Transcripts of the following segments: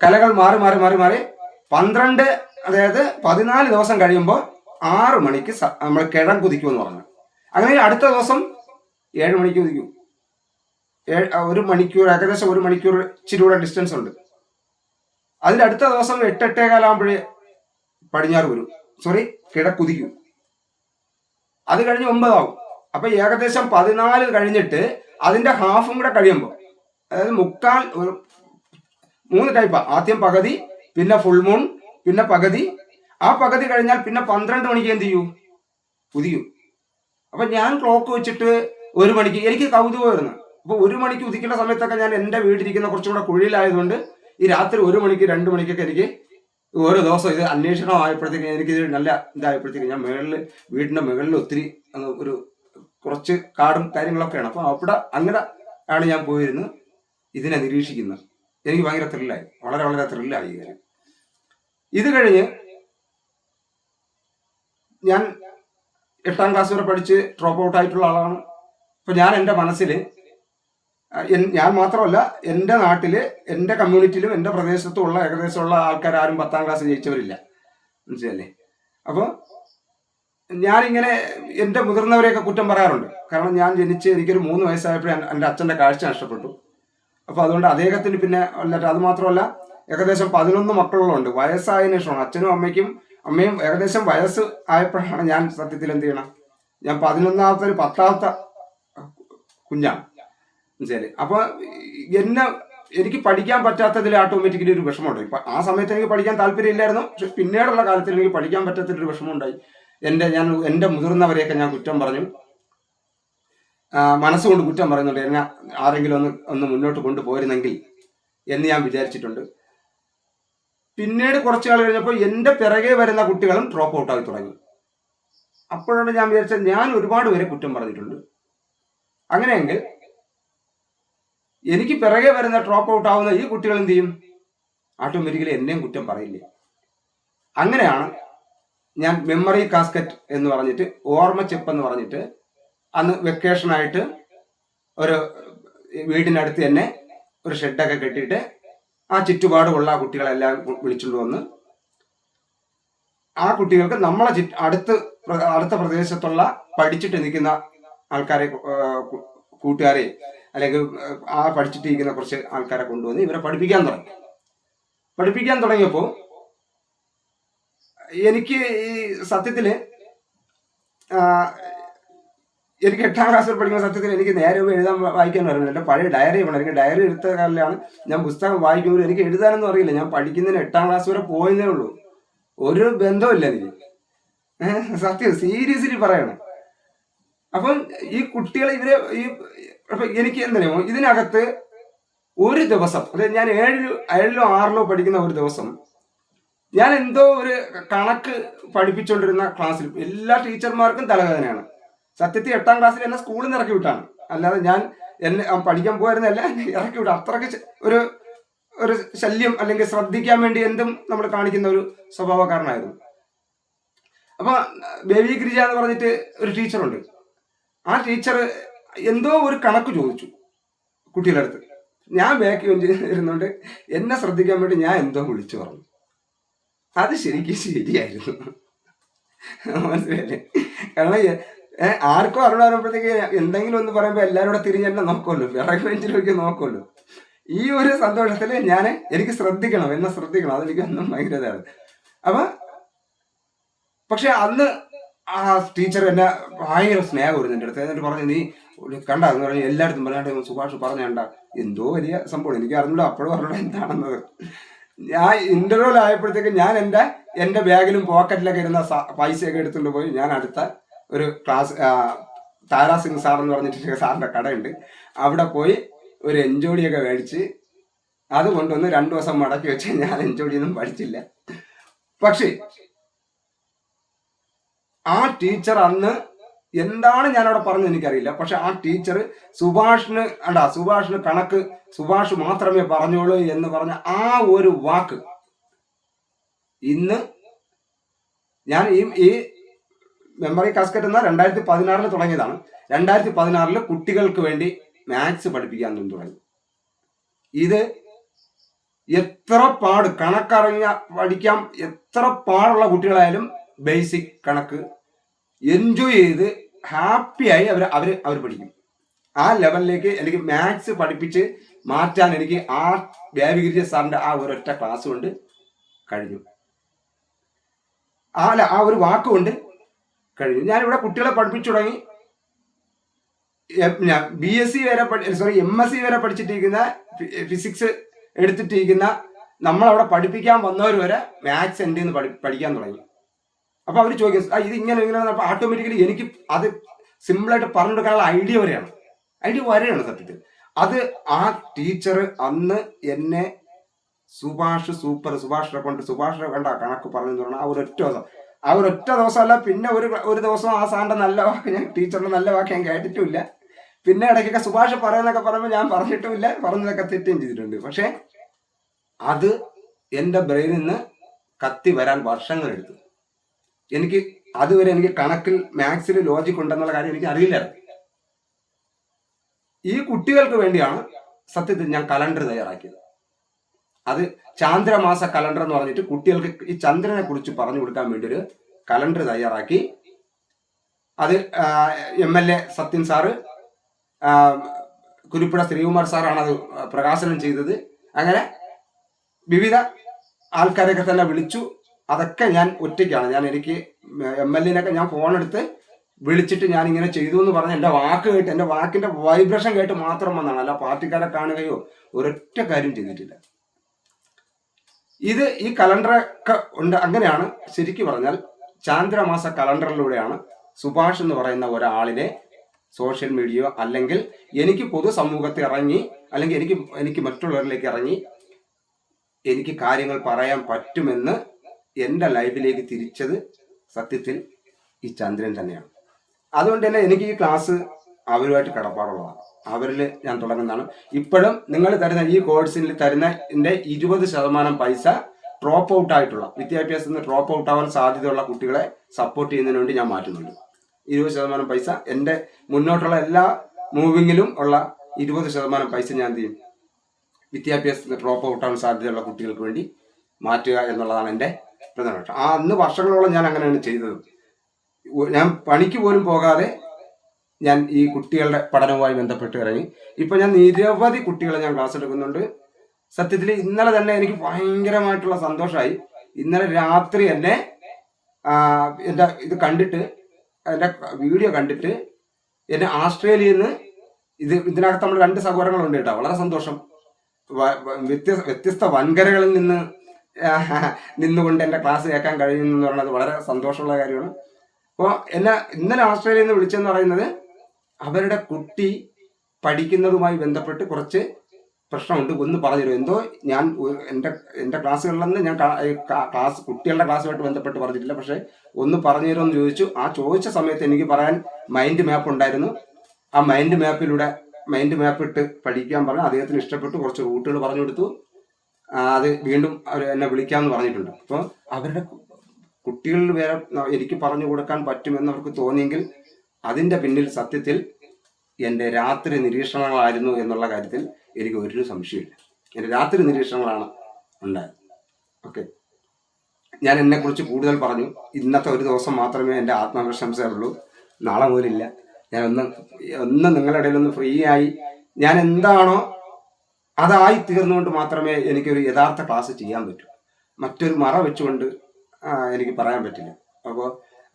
കലകൾ മാറി മാറി മാറി മാറി 12, അതായത് 14 ദിവസം കഴിയുമ്പോൾ 6 മണിക്ക് നമ്മൾ കിഴം കുതിക്കുമെന്ന് പറഞ്ഞു. അങ്ങനെ അടുത്ത ദിവസം 7 മണിക്ക് കുതിക്കും. 1 മണിക്കൂർ, ഏകദേശം 1 മണിക്കൂർ ഇച്ചിരി കൂടെ ഡിസ്റ്റൻസ് ഉണ്ട്. അതിൻ്റെ അടുത്ത ദിവസം 8-8:15 പടിഞ്ഞാറ് വരും, കിഴക്കുതിക്കും. അത് കഴിഞ്ഞ് 9 ആവും. അപ്പൊ ഏകദേശം 14 കഴിഞ്ഞിട്ട് അതിന്റെ ഹാഫും കൂടെ കഴിയുമ്പോൾ, അതായത് മുക്കാൽ, 3 ടൈപ്പാ. ആദ്യം പകുതി, പിന്നെ ഫുൾ മൂൺ, പിന്നെ പകുതി. ആ പകുതി കഴിഞ്ഞാൽ പിന്നെ 12 മണിക്ക് എന്ത് ചെയ്യൂ? ഉദിക്കും. അപ്പൊ ഞാൻ ക്ലോക്ക് വെച്ചിട്ട് 1 മണിക്ക്, എനിക്ക് കൗതുകമായിരുന്നു. അപ്പൊ 1 മണിക്ക് ഉദിക്കേണ്ട സമയത്തൊക്കെ ഞാൻ എൻ്റെ വീട്ടിലിരിക്കുന്ന കുറച്ചും കൂടെ കുഴിയിലായതുകൊണ്ട് ഈ രാത്രി 1 മണിക്ക് 2 മണിക്കൊക്കെ എനിക്ക് ഓരോ ദിവസം ഇത് അന്വേഷണം ആയപ്പോഴത്തേക്ക് എനിക്ക് നല്ല ഇതായപ്പോഴത്തേക്ക് ഞാൻ വീടിന്റെ മുകളിൽ ഒത്തിരി ഒരു കുറച്ച് കാടും കാര്യങ്ങളൊക്കെയാണ്. അപ്പൊ അവിടെ അങ്ങനെ ആണ് ഞാൻ പോയിരുന്ന് ഇതിനെ നിരീക്ഷിക്കുന്നത്. എനിക്ക് ഭയങ്കര ത്രില്ലായി, വളരെ വളരെ ത്രില്ലായി കാര്യം. ഇത് കഴിഞ്ഞ് ഞാൻ 8ാം ക്ലാസ് വരെ പഠിച്ച് ഡ്രോപ്പ് ഔട്ട് ആയിട്ടുള്ള ആളാണ്. അപ്പൊ ഞാൻ എൻ്റെ മനസ്സിൽ, ഞാൻ മാത്രമല്ല, എൻ്റെ നാട്ടില്, എൻ്റെ കമ്മ്യൂണിറ്റിയിലും എൻ്റെ പ്രദേശത്തുമുള്ള ഏകദേശമുള്ള ആൾക്കാർ ആരും 10ാം ക്ലാസ് ജയിച്ചവരില്ല, മനസ്സിലല്ലേ? അപ്പോൾ ഞാനിങ്ങനെ എൻ്റെ മുതിർന്നവരെയൊക്കെ കുറ്റം പറയാറുണ്ട്. കാരണം ഞാൻ ജനിച്ച് എനിക്കൊരു 3 വയസ്സായപ്പോഴേ എൻ്റെ അച്ഛൻ്റെ കാഴ്ച നഷ്ടപ്പെട്ടു. അപ്പോൾ അതുകൊണ്ട് അദ്ദേഹത്തിന് പിന്നെ അല്ലാതെ, അത് മാത്രമല്ല ഏകദേശം 11 മക്കളുണ്ട്. വയസ്സായതിനു ശേഷമാണ് അമ്മയും ഏകദേശം വയസ്സ് ആയപ്പോഴാണ് ഞാൻ സത്യത്തിൽ എന്ത് ചെയ്യണം, ഞാൻ 11ാമത്തെ 10ാമത്തെ കുഞ്ഞാണ്, മനസ്സിലായി. അപ്പൊ എനിക്ക് പഠിക്കാൻ പറ്റാത്തതിൽ ഓട്ടോമാറ്റിക്കലി ഒരു വിഷമമുണ്ടായി. ആ സമയത്ത് എനിക്ക് പഠിക്കാൻ താല്പര്യമില്ലായിരുന്നു, പക്ഷെ പിന്നീടുള്ള കാലത്തിൽ എനിക്ക് പഠിക്കാൻ പറ്റാത്തൊരു വിഷമമുണ്ടായി. എൻ്റെ മുതിർന്നവരെയൊക്കെ ഞാൻ കുറ്റം പറഞ്ഞു, മനസ്സുകൊണ്ട് കുറ്റം പറയുന്നുണ്ട്. എന്നെ ആരെങ്കിലും ഒന്ന് മുന്നോട്ട് കൊണ്ടുപോയിരുന്നെങ്കിൽ എന്ന് ഞാൻ വിചാരിച്ചിട്ടുണ്ട്. പിന്നീട് കുറച്ചു കാലം കഴിഞ്ഞപ്പോൾ എൻ്റെ പിറകെ വരുന്ന കുട്ടികളും ഡ്രോപ്പ് ഔട്ട് ആയി തുടങ്ങി. അപ്പോഴാണ് ഞാൻ വിചാരിച്ചത്, ഞാൻ ഒരുപാട് പേരെ കുറ്റം പറഞ്ഞിട്ടുണ്ട്. അങ്ങനെയെങ്കിൽ എനിക്ക് പിറകെ വരുന്ന ഡ്രോപ്പ് ഔട്ട് ആവുന്ന ഈ കുട്ടികൾ എന്ത് ചെയ്യും? ഓട്ടോമാറ്റിക്കലി എന്നെയും കുറ്റം പറയില്ലേ? അങ്ങനെയാണ് ഞാൻ മെമ്മറി കാസ്കറ്റ് എന്ന് പറഞ്ഞിട്ട്, ഓർമ്മ ചെപ്പ് എന്ന് പറഞ്ഞിട്ട്, അന്ന് വെക്കേഷനായിട്ട് ഒരു വീടിനടുത്ത് തന്നെ ഒരു ഷെഡൊക്കെ കെട്ടിയിട്ട് ആ ചുറ്റുപാടുമുള്ള കുട്ടികളെല്ലാം വിളിച്ചുകൊണ്ട് വന്ന് ആ കുട്ടികൾക്ക് നമ്മളെ അടുത്ത പ്രദേശത്തുള്ള പഠിച്ചിട്ട് നിൽക്കുന്ന ആൾക്കാരെ, കൂട്ടുകാരെ, അല്ലെങ്കിൽ ആ പഠിച്ചിട്ടിരിക്കുന്ന കുറച്ച് ആൾക്കാരെ കൊണ്ടുവന്ന് ഇവരെ പഠിപ്പിക്കാൻ തുടങ്ങിയപ്പോൾ എനിക്ക് ഈ സത്യത്തില് എനിക്ക് 8ാം ക്ലാസ്സിൽ പഠിക്കുന്ന സത്യത്തിൽ എനിക്ക് നേരെ എഴുതാൻ വായിക്കാൻ അറിയില്ല. എൻ്റെ പഴയ ഡയറി വേണം. എനിക്ക് ഡയറി എടുത്ത കാലമാണ് ഞാൻ പുസ്തകം വായിക്കുമ്പോൾ എനിക്ക് എഴുതാനൊന്നും അറിയില്ല. ഞാൻ പഠിക്കുന്നതിന് 8ാം ക്ലാസ് വരെ പോയതേ ഉള്ളൂ. ഒരു ബന്ധമില്ല എനിക്ക്, സത്യം സീരിയസ്ലി പറയണം. അപ്പം ഈ കുട്ടികളെ എനിക്ക് എന്തറിയാമോ, ഇതിനകത്ത് ഒരു ദിവസം, അതായത് ഞാൻ 7-ലോ 6-ലോ പഠിക്കുന്ന ഒരു ദിവസം ഞാൻ എന്തോ ഒരു കണക്ക് പഠിപ്പിച്ചുകൊണ്ടിരുന്ന ക്ലാസ്സിൽ എല്ലാ ടീച്ചർമാർക്കും തലവേദനയാണ്. സത്യത്തിൽ 8ാം ക്ലാസ്സിൽ എന്നെ സ്കൂളിൽ നിന്ന് ഇറക്കി വിട്ടാണ്, അല്ലാതെ എന്നെ പഠിക്കാൻ പോയിരുന്നല്ല, ഇറക്കി വിട്ടു. അത്രയ്ക്ക് ഒരു ശല്യം അല്ലെങ്കിൽ ശ്രദ്ധിക്കാൻ വേണ്ടി എന്തും നമ്മൾ കാണിക്കുന്ന ഒരു സ്വഭാവക്കാരനായിരുന്നു. അപ്പൊ ബേബി ഗിരിജ എന്ന് പറഞ്ഞിട്ട് ഒരു ടീച്ചറുണ്ട്. ആ ടീച്ചർ എന്തോ ഒരു കണക്ക് ചോദിച്ചു കുട്ടികളുടെ അടുത്ത്. ഞാൻ ബാക്കി ഇരുന്നുകൊണ്ട് എന്നെ ശ്രദ്ധിക്കാൻ വേണ്ടി ഞാൻ എന്തോ വിളിച്ചു പറഞ്ഞു. അത് ശരിക്കും ശരിയായിരുന്നു, മനസ്സിലല്ലേ? കാരണം ആർക്കും അറിവുമ്പോഴത്തേക്ക് എന്തെങ്കിലും ഒന്ന് പറയുമ്പോൾ എല്ലാവരും കൂടെ തിരിഞ്ഞെന്നെ നോക്കുമല്ലോ, പിറകെ ബെഞ്ചിലേക്ക് നോക്കുമല്ലോ. ഈ ഒരു സന്തോഷത്തിൽ എനിക്ക് ശ്രദ്ധിക്കണം, എന്നെ ശ്രദ്ധിക്കണം, അതെനിക്കൊന്നും ഭയങ്കര ഇതാണ്. പക്ഷെ അന്ന് ആ ടീച്ചർ എന്നെ ഭയങ്കര സ്നേഹമായിരുന്നു എൻ്റെ അടുത്ത്. എന്നിട്ട് പറഞ്ഞു, നീ കണ്ടെന്ന് പറഞ്ഞു എല്ലായിടത്തും പറയാണ്ട് സുഭാഷ് പറഞ്ഞണ്ട, എന്തോ വലിയ സംഭവം. എനിക്ക് അറിഞ്ഞൂടാ, അപ്പോഴും അറിഞ്ഞൂടാ എന്താണെന്നത്. ഞാൻ ഇന്റർവ്യൂവിൽ ആയപ്പോഴത്തേക്ക് ഞാൻ എൻ്റെ ബാഗിലും പോക്കറ്റിലൊക്കെ ഇരുന്ന പൈസയൊക്കെ എടുത്തുകൊണ്ട് പോയി ഞാൻ അടുത്ത ഒരു ക്ലാസ്, താരാ സിംഗ് സാർ എന്ന് പറഞ്ഞിട്ട് സാറിൻ്റെ കടയുണ്ട്, അവിടെ പോയി ഒരു എൻജോഡിയൊക്കെ മേടിച്ച് അത് കൊണ്ടുവന്ന് 2 ദിവസം മടക്കി വെച്ച് ഞാൻ എൻജോഡിയൊന്നും പഠിച്ചില്ല. പക്ഷേ ആ ടീച്ചർ അന്ന് എന്താണ് ഞാനവിടെ പറഞ്ഞത് എനിക്കറിയില്ല. പക്ഷെ ആ ടീച്ചർ സുഭാഷിന് കണക്ക് സുഭാഷ് മാത്രമേ പറഞ്ഞോളൂ എന്ന് പറഞ്ഞ ആ ഒരു വാക്ക് ഇന്ന് ഞാൻ ഈ മെമ്മറി കാസ്കറ്റ് എന്ന 2016 തുടങ്ങിയതാണ്. 2016 കുട്ടികൾക്ക് വേണ്ടി മാത്സ് പഠിപ്പിക്കാൻ തുടങ്ങി. ഇത് എത്ര പാട് കണക്കറിഞ്ഞ പഠിക്കാം, എത്ര പാടുള്ള കുട്ടികളായാലും ബേസിക് കണക്ക് എൻജോയ് ചെയ്ത് ഹാപ്പിയായി അവർ പഠിക്കും. ആ ലെവലിലേക്ക് എനിക്ക് മാത്സ് പഠിപ്പിച്ച് മാറ്റാൻ എനിക്ക് ആ ദേവഗിരി സാറിന്റെ ആ ഒരൊറ്റ ക്ലാസ് കൊണ്ട് കഴിഞ്ഞു. ആ ഒരു വാക്കുകൊണ്ട് കഴിഞ്ഞു. ഞാനിവിടെ കുട്ടികളെ പഠിപ്പിച്ചു തുടങ്ങി. BSc വരെ MSc വരെ പഠിച്ചിട്ടിരിക്കുന്ന, ഫിസിക്സ് എടുത്തിട്ടിരിക്കുന്ന, നമ്മളവിടെ പഠിപ്പിക്കാൻ വന്നവർ വരെ മാത്സ് എൻ്റെ നിന്ന് പഠിക്കാൻ തുടങ്ങി. അപ്പൊ അവർ ചോദിക്കും ഇത് ഇങ്ങനെ അപ്പൊ ഓട്ടോമാറ്റിക്കലി എനിക്ക് അത് സിമ്പിളായിട്ട് പറഞ്ഞു കൊടുക്കാനുള്ള ഐഡിയ വരെയാണ് സത്യത്തിൽ. അത് ആ ടീച്ചർ അന്ന് എന്നെ സുഭാഷിനെ കണ്ട കണക്ക് പറഞ്ഞു തുടങ്ങണം. ആ ഒരൊറ്റ ദിവസമല്ല, പിന്നെ ഒരു ദിവസം ആ സാറിന്റെ നല്ല വാക്ക്, ടീച്ചറിന്റെ നല്ല വാക്ക് ഞാൻ കേട്ടിട്ടുമില്ല. പിന്നെ ഇടയ്ക്കൊക്കെ സുഭാഷ് പറയുന്നൊക്കെ പറയുമ്പോൾ ഞാൻ പറഞ്ഞിട്ടുമില്ല, പറഞ്ഞതൊക്കെ തെറ്റും ചെയ്തിട്ടുണ്ട്. പക്ഷെ അത് എൻ്റെ ബ്രെയിനിൽ നിന്ന് കത്തി വരാൻ വർഷങ്ങളെടുത്തു. എനിക്ക് അതുവരെ എനിക്ക് കണക്കിൽ മാത്സിൽ ലോജിക് ഉണ്ടെന്നുള്ള കാര്യം എനിക്ക് അറിയില്ലായിരുന്നു. ഈ കുട്ടികൾക്ക് വേണ്ടിയാണ് സത്യത്തിൽ ഞാൻ കലണ്ടർ തയ്യാറാക്കിയത്. അത് ചാന്ദ്രമാസ കലണ്ടർ എന്ന് പറഞ്ഞിട്ട് കുട്ടികൾക്ക് ഈ ചന്ദ്രനെ കുറിച്ച് പറഞ്ഞു കൊടുക്കാൻ വേണ്ടി ഒരു കലണ്ടർ തയ്യാറാക്കി. അത് MLA സത്യൻ സാറ്, കുരുപ്പുഴ ശ്രീകുമാർ സാറാണ് അത് പ്രകാശനം ചെയ്തത്. അങ്ങനെ വിവിധ ആൾക്കാരെയൊക്കെ തന്നെ വിളിച്ചു. അതൊക്കെ ഞാൻ ഒറ്റയ്ക്കാണ്. എനിക്ക് MLA-നൊക്കെ ഞാൻ ഫോണെടുത്ത് വിളിച്ചിട്ട് ഞാൻ ഇങ്ങനെ ചെയ്തു എന്ന് പറഞ്ഞ് എൻ്റെ വാക്ക് കേട്ട്, എൻ്റെ വാക്കിന്റെ വൈബ്രേഷൻ കേട്ട് മാത്രം വന്നാണ്. അല്ല പാർട്ടിക്കാരെ കാണുകയോ ഒരൊറ്റ കാര്യം ചെയ്തിട്ടില്ല. ഈ കലണ്ടറൊക്കെ ഉണ്ട്. അങ്ങനെയാണ് ശരിക്കും പറഞ്ഞാൽ ചാന്ദ്രമാസ കലണ്ടറിലൂടെയാണ് സുഭാഷ് എന്ന് പറയുന്ന ഒരാളിനെ സോഷ്യൽ മീഡിയ അല്ലെങ്കിൽ എനിക്ക് പൊതുസമൂഹത്തിൽ ഇറങ്ങി, അല്ലെങ്കിൽ എനിക്ക് മറ്റുള്ളവരിലേക്ക് ഇറങ്ങി എനിക്ക് കാര്യങ്ങൾ പറയാൻ പറ്റുമെന്ന് എൻ്റെ ലൈഫിലേക്ക് തിരിച്ചത് സത്യത്തിൽ ഈ ചന്ദ്രൻ തന്നെയാണ്. അതുകൊണ്ട് തന്നെ എനിക്ക് ഈ ക്ലാസ് അവരുമായിട്ട് കടപ്പാടുള്ളതാണ്. അവരിൽ ഞാൻ തുടങ്ങുന്നതാണ്. ഇപ്പോഴും നിങ്ങൾ തരുന്ന ഈ കോഴ്സിൽ തരുന്ന 20% പൈസ ഡ്രോപ്പ് ഔട്ട് ആയിട്ടുള്ള, വിദ്യാഭ്യാസത്തിൽ നിന്ന് ഡ്രോപ്പ് ഔട്ട് ആവാൻ സാധ്യതയുള്ള കുട്ടികളെ സപ്പോർട്ട് ചെയ്യുന്നതിന് വേണ്ടി ഞാൻ മാറ്റുന്നുണ്ട്. 20% പൈസ എൻ്റെ മുന്നോട്ടുള്ള എല്ലാ മൂവിങ്ങിലും ഉള്ള 20% പൈസ ഞാൻ എന്ത് ചെയ്യും, വിദ്യാഭ്യാസത്തിൽ ഡ്രോപ്പ് ഔട്ട് ആവാൻ സാധ്യതയുള്ള കുട്ടികൾക്ക് വേണ്ടി മാറ്റുക എന്നുള്ളതാണ് എൻ്റെ പ്രധാന ലക്ഷ്യം. അന്ന് വർഷങ്ങളോളം ഞാൻ അങ്ങനെയാണ് ചെയ്തത്. ഞാൻ പണിക്ക് പോലും പോകാതെ ഞാൻ ഈ കുട്ടികളുടെ പഠനവുമായി ബന്ധപ്പെട്ട് ഇറങ്ങി. ഇപ്പൊ ഞാൻ നിരവധി കുട്ടികളെ ഞാൻ ക്ലാസ് എടുക്കുന്നുണ്ട്. സത്യത്തിൽ ഇന്നലെ തന്നെ എനിക്ക് ഭയങ്കരമായിട്ടുള്ള സന്തോഷമായി. ഇന്നലെ രാത്രി എന്നെ എൻ്റെ ഇത് കണ്ടിട്ട്, എൻ്റെ വീഡിയോ കണ്ടിട്ട് എന്നെ ആസ്ട്രേലിയയിൽ നിന്ന്, ഇതിനകത്ത് നമ്മൾ 2 സഹോദരങ്ങളുണ്ട് കേട്ടോ, വളരെ സന്തോഷം. വ്യത്യസ്ത വൻകരകളിൽ നിന്നുകൊണ്ട് എൻ്റെ ക്ലാസ് കേൾക്കാൻ കഴിയുന്നു എന്ന് പറയുന്നത് വളരെ സന്തോഷമുള്ള കാര്യമാണ്. അപ്പോൾ ഇന്നലെ ഓസ്ട്രേലിയയിൽ നിന്ന് വിളിച്ചെന്ന് പറയുന്നത് അവരുടെ കുട്ടി പഠിക്കുന്നതുമായി ബന്ധപ്പെട്ട് കുറച്ച് പ്രശ്നമുണ്ട്, ഒന്ന് പറഞ്ഞുതരും. എന്തോ ഞാൻ എൻ്റെ ക്ലാസ്സുകളിലൊന്നും ഞാൻ കുട്ടികളുടെ ക്ലാസ്സുമായിട്ട് ബന്ധപ്പെട്ട് പറഞ്ഞിട്ടില്ല, പക്ഷെ ഒന്ന് പറഞ്ഞു തരുമെന്ന് ചോദിച്ചു. ആ ചോദിച്ച സമയത്ത് എനിക്ക് പറയാൻ മൈൻഡ് മാപ്പ് ഉണ്ടായിരുന്നു. ആ മൈൻഡ് മാപ്പ് ഇട്ട് പഠിക്കാൻ പറഞ്ഞു. അദ്ദേഹത്തിന് ഇഷ്ടപ്പെട്ടു. കുറച്ച് റൂട്ടുകൾ പറഞ്ഞു കൊടുത്തു. അത് വീണ്ടും അവർ എന്നെ വിളിക്കാമെന്ന് പറഞ്ഞിട്ടുണ്ട്. അപ്പോൾ അവരുടെ കുട്ടികളിൽ വേറെ എനിക്ക് പറഞ്ഞു കൊടുക്കാൻ പറ്റുമെന്ന് അവർക്ക് തോന്നിയെങ്കിൽ അതിൻ്റെ പിന്നിൽ സത്യത്തിൽ എൻ്റെ രാത്രി നിരീക്ഷണങ്ങളായിരുന്നു എന്നുള്ള കാര്യത്തിൽ എനിക്ക് ഒരു സംശയമില്ല. എൻ്റെ രാത്രി നിരീക്ഷണങ്ങളാണ് ഉണ്ടായത്. ഓക്കെ, ഞാൻ എന്നെക്കുറിച്ച് കൂടുതൽ പറഞ്ഞു. ഇന്നത്തെ ഒരു ദിവസം മാത്രമേ എൻ്റെ ആത്മപ്രശംസയുള്ളൂ. നാളെ മുതലില്ല. ഞാൻ ഒന്ന് നിങ്ങളുടെ ഇടയിലൊന്ന് ഫ്രീ ആയി ഞാൻ എന്താണോ അതായി തീർന്നുകൊണ്ട് മാത്രമേ എനിക്കൊരു യഥാർത്ഥ ക്ലാസ് ചെയ്യാൻ പറ്റൂ. മറ്റൊരു മറ വെച്ചുകൊണ്ട് എനിക്ക് പറയാൻ പറ്റില്ല. അപ്പോൾ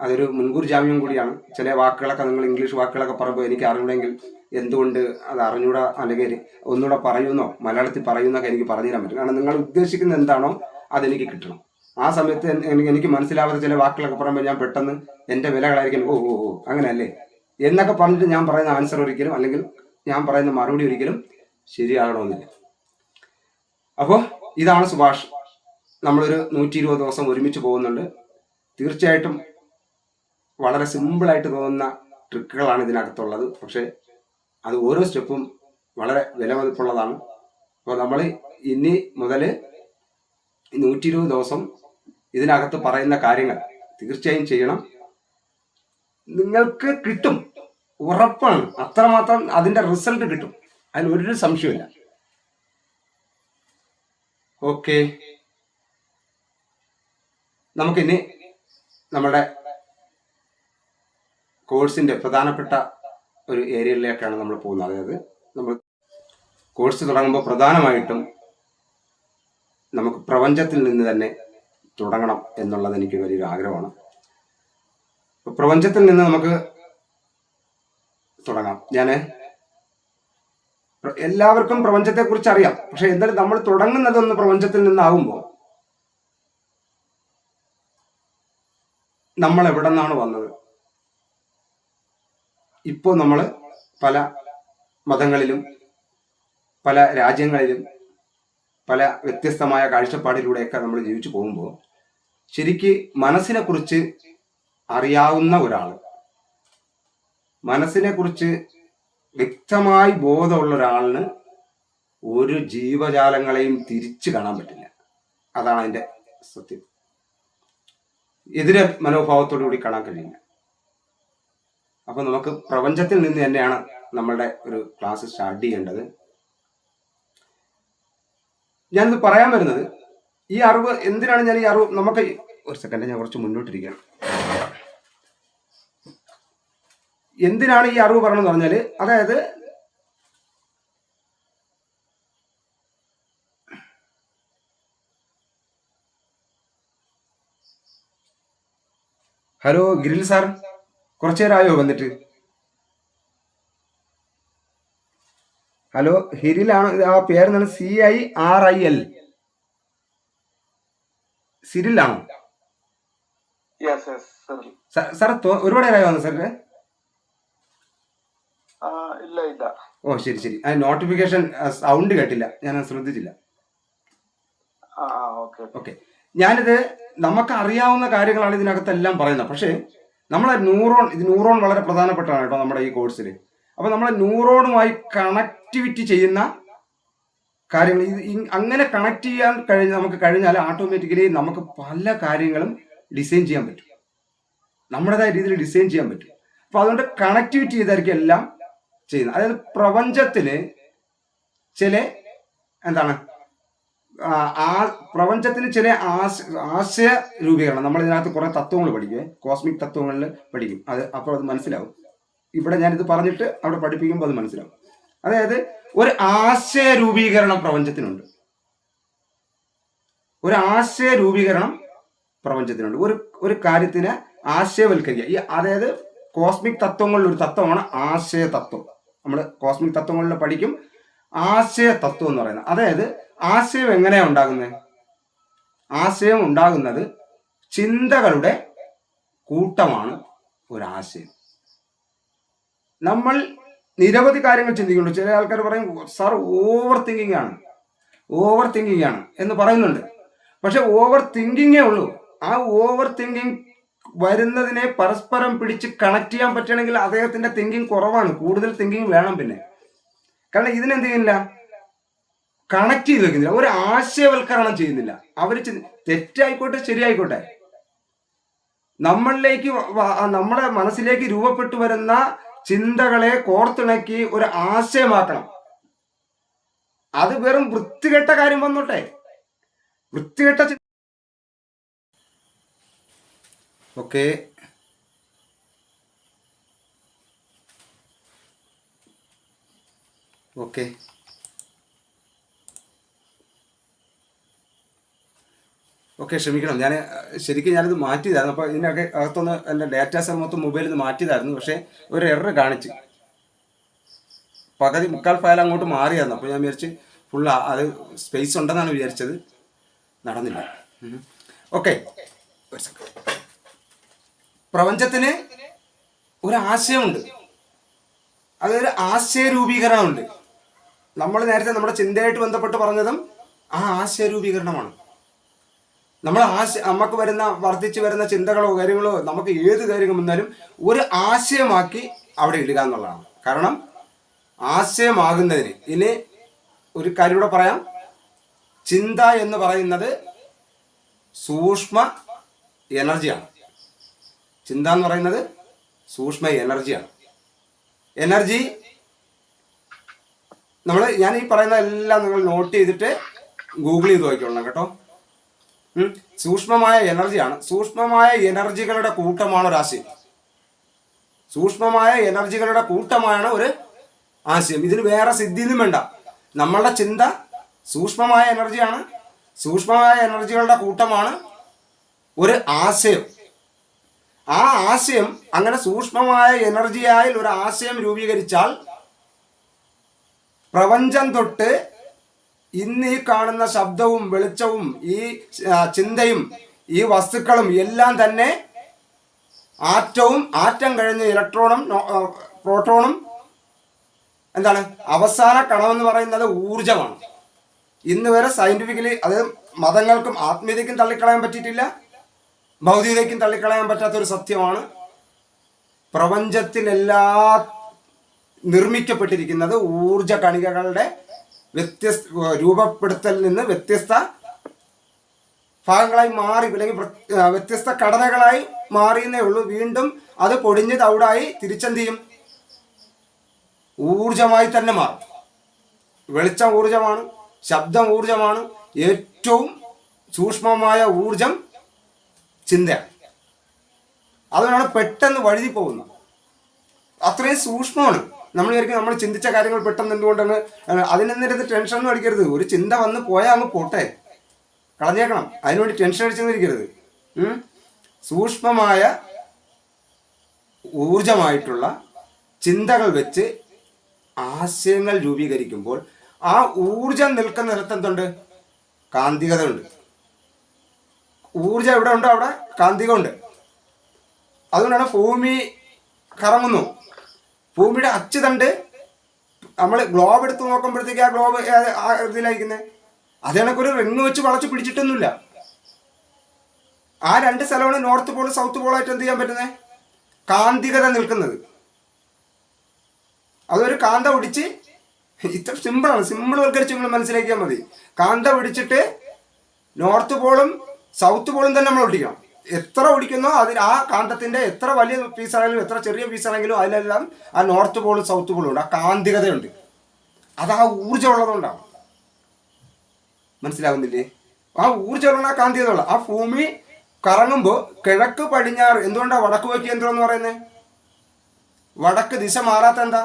അതൊരു മുൻകൂർ ജാമ്യം കൂടിയാണ്. ചില വാക്കുകളൊക്കെ നിങ്ങൾ ഇംഗ്ലീഷ് വാക്കുകളൊക്കെ പറയുമ്പോൾ എനിക്ക് അറിഞ്ഞൂടെങ്കിൽ എന്തുകൊണ്ട് അത് അറിഞ്ഞൂടാ, അല്ലെങ്കിൽ ഒന്നുകൂടെ പറയുന്നോ മലയാളത്തിൽ പറയുന്നൊക്കെ എനിക്ക് പറഞ്ഞു തരാൻ പറ്റും. കാരണം നിങ്ങൾ ഉദ്ദേശിക്കുന്ന എന്താണോ അതെനിക്ക് കിട്ടണം. ആ സമയത്ത് എനിക്ക് മനസ്സിലാവാത്ത ചില വാക്കുകളൊക്കെ പറയുമ്പോൾ ഞാൻ പെട്ടെന്ന് എൻ്റെ വിലകളായിരിക്കും ഓ അങ്ങനെയല്ലേ എന്നൊക്കെ പറഞ്ഞിട്ട് ഞാൻ പറയുന്ന ആൻസർ ഒരിക്കലും, അല്ലെങ്കിൽ ഞാൻ പറയുന്ന മറുപടി ഒരിക്കലും ശരിയാകണമെന്നില്ല. അപ്പോൾ ഇതാണ് സുഭാഷ്. നമ്മളൊരു 120 ദിവസം ഒരുമിച്ച് പോകുന്നുണ്ട്. തീർച്ചയായിട്ടും വളരെ സിമ്പിളായിട്ട് തോന്നുന്ന ട്രിക്കുകളാണ് ഇതിനകത്തുള്ളത്. പക്ഷെ അത് ഓരോ സ്റ്റെപ്പും വളരെ വിലമതിപ്പുള്ളതാണ്. അപ്പോൾ നമ്മൾ ഇനി മുതൽ 120 ദിവസം ഇതിനകത്ത് പറയുന്ന കാര്യങ്ങൾ തീർച്ചയായും ചെയ്യണം. നിങ്ങൾക്ക് കിട്ടും, ഉറപ്പാണ്. അത്രമാത്രം അതിൻ്റെ റിസൾട്ട് കിട്ടും, അതിൽ ഒരു സംശയമില്ല. ഓക്കെ, നമുക്കിനി നമ്മുടെ കോഴ്സിൻ്റെ പ്രധാനപ്പെട്ട ഒരു ഏരിയയിലേക്കാണ് നമ്മൾ പോകുന്നത്. അതായത് നമ്മൾ കോഴ്സ് തുടങ്ങുമ്പോൾ പ്രധാനമായിട്ടും നമുക്ക് പ്രപഞ്ചത്തിൽ നിന്ന് തന്നെ തുടങ്ങണം എന്നുള്ളത് എനിക്ക് വലിയൊരു ആഗ്രഹമാണ്. പ്രപഞ്ചത്തിൽ നിന്ന് നമുക്ക് തുടങ്ങാം. ഞാൻ എല്ലാവർക്കും പ്രപഞ്ചത്തെക്കുറിച്ച് അറിയാം, പക്ഷെ എന്തായാലും നമ്മൾ തുടങ്ങുന്നതൊന്ന് പ്രപഞ്ചത്തിൽ നിന്നാകുമ്പോൾ നമ്മൾ എവിടെ നിന്നാണ് വന്നത്? ഇപ്പോൾ നമ്മൾ പല മതങ്ങളിലും പല രാജ്യങ്ങളിലും പല വ്യത്യസ്തമായ കാഴ്ചപ്പാടിലൂടെയൊക്കെ നമ്മൾ ജീവിച്ചു പോകുമ്പോൾ ശരിക്ക് മനസ്സിനെ കുറിച്ച് അറിയാവുന്ന ഒരാൾ, മനസ്സിനെ കുറിച്ച് വ്യക്തമായി ബോധമുള്ള ഒരാളിന് ഒരു ജീവജാലങ്ങളെയും തിരിച്ചു കാണാൻ പറ്റില്ല. അതാണ് അതിൻ്റെ സത്യം. എതിരെ മനോഭാവത്തോടു കൂടി കാണാൻ കഴിയില്ല. അപ്പൊ നമുക്ക് പ്രപഞ്ചത്തിൽ നിന്ന് തന്നെയാണ് നമ്മളുടെ ഒരു ക്ലാസ് സ്റ്റാർട്ട് ചെയ്യേണ്ടത്. ഞാനിത് പറയാൻ വരുന്നത്, ഈ അറിവ് എന്തിനാണ് ഞാൻ ഈ അറിവ് നമുക്ക് ഒരു സെക്കൻഡ്, ഞാൻ കുറച്ച് മുന്നോട്ടിരിക്കുകയാണ്. എന്തിനാണ് ഈ അറിവ് പറയണമെന്ന് പറഞ്ഞാൽ, അതായത് ഹലോ ഗിരിൽ സാർ, കുറച്ചു നേരമായോ വന്നിട്ട്? ഹലോ, ഹിരിലാണ് ആ പേരെന്നാണ്, CIRIL, സിരിലാണോ സാർ? ഒരുപാട് നേരമായി വന്നു സാറിന്? ഓ ശരി ശരി, ആ നോട്ടിഫിക്കേഷൻ സൗണ്ട് കേട്ടില്ല, ഞാൻ ശ്രദ്ധിച്ചില്ല. ഓക്കെ, ഞാനിത് നമുക്ക് അറിയാവുന്ന കാര്യങ്ങളാണ് ഇതിനകത്തെല്ലാം പറയുന്നത്. പക്ഷേ നമ്മളെ ന്യൂറോൺ വളരെ പ്രധാനപ്പെട്ടതാണ് കേട്ടോ നമ്മുടെ ഈ കോഴ്സിൽ. അപ്പോൾ നമ്മളെ ന്യൂറോണുമായി കണക്ടിവിറ്റി ചെയ്യുന്ന കാര്യങ്ങൾ, അങ്ങനെ കണക്ട് ചെയ്യാൻ നമുക്ക് കഴിഞ്ഞാൽ ഓട്ടോമാറ്റിക്കലി നമുക്ക് പല കാര്യങ്ങളും ഡിസൈൻ ചെയ്യാൻ പറ്റും, നമ്മുടേതായ രീതിയിൽ ഡിസൈൻ ചെയ്യാൻ പറ്റും. അപ്പോൾ അതുകൊണ്ട് കണക്ടിവിറ്റി ചെയ്തായിരിക്കും എല്ലാം ചെയ്യുന്നത്. അതായത് പ്രപഞ്ചത്തിന് ചില എന്താണ് പ്രപഞ്ചത്തിന് ചില ആശയ രൂപീകരണം, നമ്മൾ ഇതിനകത്ത് കുറെ തത്വങ്ങൾ പഠിക്കും, കോസ്മിക് തത്വങ്ങളിൽ പഠിക്കും. അപ്പോൾ അത് മനസ്സിലാവും. ഇവിടെ ഞാനിത് പറഞ്ഞിട്ട് അവിടെ പഠിപ്പിക്കുമ്പോൾ അത് മനസ്സിലാവും. അതായത് ഒരു ആശയ രൂപീകരണം പ്രപഞ്ചത്തിനുണ്ട്, ഒരു ആശയ രൂപീകരണം പ്രപഞ്ചത്തിനുണ്ട്. ഒരു കാര്യത്തിനെ ആശയവൽക്കരിക്കുക. അതായത് കോസ്മിക് തത്വങ്ങളിൽ ഒരു തത്വമാണ് ആശയ തത്വം. നമ്മൾ കോസ്മിക് തത്വങ്ങളിൽ പഠിക്കും ആശയ തത്വം എന്ന് പറയുന്നത്. അതായത് ആശയം എങ്ങനെയാണ് ഉണ്ടാകുന്നത്? ആശയം ഉണ്ടാകുന്നത് ചിന്തകളുടെ കൂട്ടമാണ് ഒരാശയം. നമ്മൾ നിരവധി കാര്യങ്ങൾ ചിന്തിക്കുന്നുണ്ട്. ചില ആൾക്കാർ പറയും സാർ ഓവർ തിങ്കിങ് ആണ് എന്ന് പറയുന്നുണ്ട്. പക്ഷെ ഓവർ തിങ്കിങ്ങേ ഉള്ളൂ. ആ ഓവർ തിങ്കിങ് വരുന്നതിനെ പരസ്പരം പിടിച്ച് കണക്ട് ചെയ്യാൻ പറ്റണമെങ്കിൽ അദ്ദേഹത്തിന്റെ തിങ്കിങ് കുറവാണ്, കൂടുതൽ തിങ്കിങ് വേണം. പിന്നെ കാരണം ഇതിനെന്ത് ചെയ്യുന്നില്ല, കണക്ട് ചെയ്ത് വെക്കുന്നില്ല, ഒരു ആശയവൽക്കരണം ചെയ്യുന്നില്ല. അവര് തെറ്റായിക്കോട്ടെ ശരിയായിക്കോട്ടെ, നമ്മുടെ മനസ്സിലേക്ക് രൂപപ്പെട്ടു വരുന്ന ചിന്തകളെ കോർത്തിണക്കി ഒരു ആശയമാക്കണം. അത് വെറും വൃത്തികെട്ട കാര്യം വന്നോട്ടെ, വൃത്തികെട്ട ഓക്കെ. ഓക്കെ, ഓക്കെ, ക്ഷമിക്കണം. ഞാനിത് മാറ്റിയതായിരുന്നു. അപ്പോൾ ഇതിനൊക്കെ അകത്തൊന്ന് എൻ്റെ ഡാറ്റാസ് മൊത്തം മൊബൈലിൽ നിന്ന് മാറ്റിയതായിരുന്നു. പക്ഷേ ഒരു എറർ കാണിച്ച് മുക്കാൽ ഫയൽ അങ്ങോട്ട് മാറിയായിരുന്നു. അപ്പോൾ ഞാൻ വിചാരിച്ച് അത് സ്പേസ് ഉണ്ടെന്നാണ് വിചാരിച്ചത്, നടന്നില്ല. ഓക്കെ, പ്രപഞ്ചത്തിന് ഒരു ആശയമുണ്ട്, അതൊരു ആശയ രൂപീകരണമുണ്ട്. നമ്മൾ നേരത്തെ നമ്മുടെ ചിന്തയായിട്ട് ബന്ധപ്പെട്ട് പറഞ്ഞതും ആ ആശയ രൂപീകരണമാണ്. നമുക്ക് വർദ്ധിച്ചു വരുന്ന ചിന്തകളോ കാര്യങ്ങളോ, നമുക്ക് ഏത് കാര്യം വന്നാലും ഒരു ആശയമാക്കി അവിടെ ഇടുക എന്നുള്ളതാണ്. കാരണം ആശയമാകുന്നതിന് ഇനി ഒരു കാര്യം കൂടെ പറയാം. ചിന്ത എന്ന് പറയുന്നത് സൂക്ഷ്മ എനർജിയാണ്. ചിന്ത എന്ന് പറയുന്നത് സൂക്ഷ്മ എനർജിയാണ്. എനർജി ഞാൻ ഈ പറയുന്ന എല്ലാം നിങ്ങൾ നോട്ട് ചെയ്തിട്ട് ഗൂഗിൾ ചെയ്ത് നോക്കിക്കൊള്ളണം കേട്ടോ. സൂക്ഷ്മമായ എനർജിയാണ്. സൂക്ഷ്മമായ എനർജികളുടെ കൂട്ടമാണ് ഒരു ആശയം. സൂക്ഷ്മമായ എനർജികളുടെ കൂട്ടമാണ് ഒരു ആശയം. ഇതിന് വേറെ സിദ്ധിയൊന്നും വേണ്ട. നമ്മളുടെ ചിന്ത സൂക്ഷ്മമായ എനർജിയാണ്. സൂക്ഷ്മമായ എനർജികളുടെ കൂട്ടമാണ് ഒരു ആശയം. ആ ആശയം അങ്ങനെ സൂക്ഷ്മമായ എനർജിയായി ഒരു ആശയം രൂപീകരിച്ചാൽ പ്രപഞ്ചം തൊട്ട് ഇന്ന് ഈ കാണുന്ന ശബ്ദവും വെളിച്ചവും ഈ ചിന്തയും ഈ വസ്തുക്കളും എല്ലാം തന്നെ ആറ്റം കഴിഞ്ഞ് ഇലക്ട്രോണും പ്രോട്ടോണും എന്താണ് അവസാന കണമെന്ന് പറയുന്നത് ഊർജമാണ്. ഇന്ന് വരെ സയന്റിഫിക്കലി അത് മതങ്ങൾക്കും ആത്മീയതയ്ക്കും തള്ളിക്കളയാൻ പറ്റിയിട്ടില്ല, ഭൗതികതയ്ക്കും തള്ളിക്കളയാൻ പറ്റാത്തൊരു സത്യമാണ്. പ്രപഞ്ചത്തിലെല്ലാ നിർമ്മിക്കപ്പെട്ടിരിക്കുന്നത് ഊർജ കണികകളുടെ രൂപപ്പെടുത്തലിൽ നിന്ന് വ്യത്യസ്ത ഭാഗങ്ങളായി മാറി, അല്ലെങ്കിൽ വ്യത്യസ്ത ഘടനകളായി മാറിയെന്നേ ഉള്ളൂ. വീണ്ടും അത് പൊടിഞ്ഞ് തവിടായി തിരിച്ചെന്ത് ചെയ്യും? ഊർജമായി തന്നെ മാറും. വെളിച്ചം ഊർജമാണ്, ശബ്ദം ഊർജമാണ്, ഏറ്റവും സൂക്ഷ്മമായ ഊർജം ചിന്തയാണ്. അതുകൊണ്ടാണ് പെട്ടെന്ന് വഴുതി പോകുന്നത്. അത്രയും സൂക്ഷ്മമാണ്. നമ്മൾ വിചാരിക്കും നമ്മൾ ചിന്തിച്ച കാര്യങ്ങൾ പെട്ടെന്ന് എന്തുകൊണ്ടാണ്, അതിനെന്നിരുന്ന് ടെൻഷനൊന്നും അടിക്കരുത്. ഒരു ചിന്ത വന്ന് പോയാൽ അങ്ങ് പോട്ടെ, കളഞ്ഞേക്കണം. അതിനുവേണ്ടി ടെൻഷൻ അടിച്ചെന്നിരിക്കരുത്. സൂക്ഷ്മമായ ഊർജമായിട്ടുള്ള ചിന്തകൾ വെച്ച് ആശയങ്ങൾ രൂപീകരിക്കുമ്പോൾ ആ ഊർജം നിൽക്കുന്ന സ്ഥലത്തെന്തുണ്ട്? കാന്തികത ഉണ്ട്. ഊർജം എവിടെ ഉണ്ടോ അവിടെ കാന്തികമുണ്ട്. അതുകൊണ്ടാണ് ഭൂമി കറങ്ങുന്നു. ഭൂമിയുടെ അച്ചുതണ്ട് നമ്മൾ ഗ്ലോബ് എടുത്ത് നോക്കുമ്പോഴത്തേക്ക് ആ ഗ്ലോബ് ഇതിലായിരിക്കുന്നത് അതിനൊക്കെ റിങ് വെച്ച് വളച്ച് പിടിച്ചിട്ടൊന്നുമില്ല. ആ രണ്ട് സ്ഥലമാണ് നോർത്ത് പോൾ സൗത്ത് പോളായിട്ട് എന്ത് ചെയ്യാൻ പറ്റുന്നത്? കാന്തികത നിൽക്കുന്നത്. അതൊരു കാന്ത ഒടിച്ച്, ഇത്ര സിമ്പിളാണ്, സിമ്പിൾവൽക്കരിച്ച് നിങ്ങൾ മനസ്സിലാക്കിയാൽ മതി. കാന്ത ഒടിച്ചിട്ട് നോർത്ത് പോളും സൗത്ത് പോളും തന്നെ നമ്മൾ ഒടിക്കണം. എത്ര ഒടിക്കുന്നോ അതിന് ആ കാന്തത്തിന്റെ എത്ര വലിയ പീസാണെങ്കിലും എത്ര ചെറിയ പീസാണെങ്കിലും അതിലെല്ലാം ആ നോർത്ത് പോളും സൗത്ത് പോളും ഉണ്ട്. ആ കാന്തികതയുണ്ട്. അത് ആ ഊർജ്ജം ഉള്ളതുകൊണ്ടാണ്. മനസ്സിലാവുന്നില്ലേ? ആ ഊർജ്ജമുള്ള ആ കാന്തികതയുള്ള ആ ഭൂമി കറങ്ങുമ്പോൾ കിഴക്ക് പടിഞ്ഞാറ്, എന്തുകൊണ്ടാണ് വടക്ക് നോക്കി യന്ത്രം എന്ന് പറയുന്നത്? വടക്ക് ദിശ മാറാത്ത എന്താ?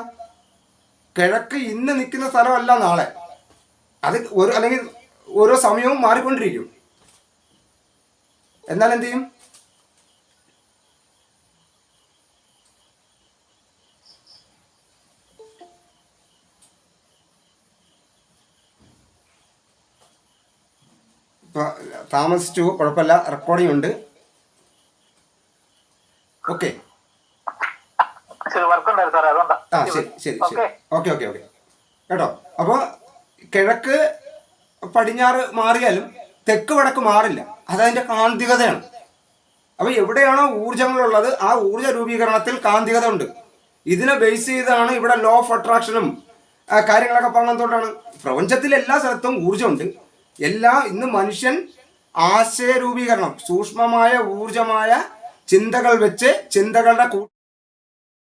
കിഴക്ക് ഇന്ന് നിൽക്കുന്ന സ്ഥലമല്ല നാളെ. അത് അല്ലെങ്കിൽ ഓരോ സമയവും മാറിക്കൊണ്ടിരിക്കും. എന്നാൽ എന്ത് ചെയ്യും? ഇപ്പൊ താമസിച്ചു, കുഴപ്പമില്ല, റെക്കോർഡിംഗ് ഉണ്ട്. ഓക്കെ, ആ ശരി ശരി ശരി, ഓക്കെ ഓക്കെ ഓക്കെ കേട്ടോ. അപ്പോൾ കിഴക്ക് പടിഞ്ഞാറ് മാറിയാലും തെക്ക് വടക്ക് മാറില്ല. അതതിൻ്റെ കാന്തികതയാണ്. അപ്പോൾ എവിടെയാണോ ഊർജ്ജങ്ങളുള്ളത് ആ ഊർജ്ജ രൂപീകരണത്തിൽ കാന്തികത ഉണ്ട്. ഇതിനെ ബേസ് ചെയ്താണ് ഇവിടെ ലോ ഓഫ് അട്രാക്ഷനും കാര്യങ്ങളൊക്കെ പറഞ്ഞതുകൊണ്ടാണ്. പ്രപഞ്ചത്തിൽ എല്ലാ സ്ഥലത്തും ഊർജ്ജമുണ്ട്. ഇന്ന് മനുഷ്യൻ ആശയ രൂപീകരണം, സൂക്ഷ്മമായ ഊർജ്ജമായ ചിന്തകൾ വെച്ച് ചിന്തകളുടെ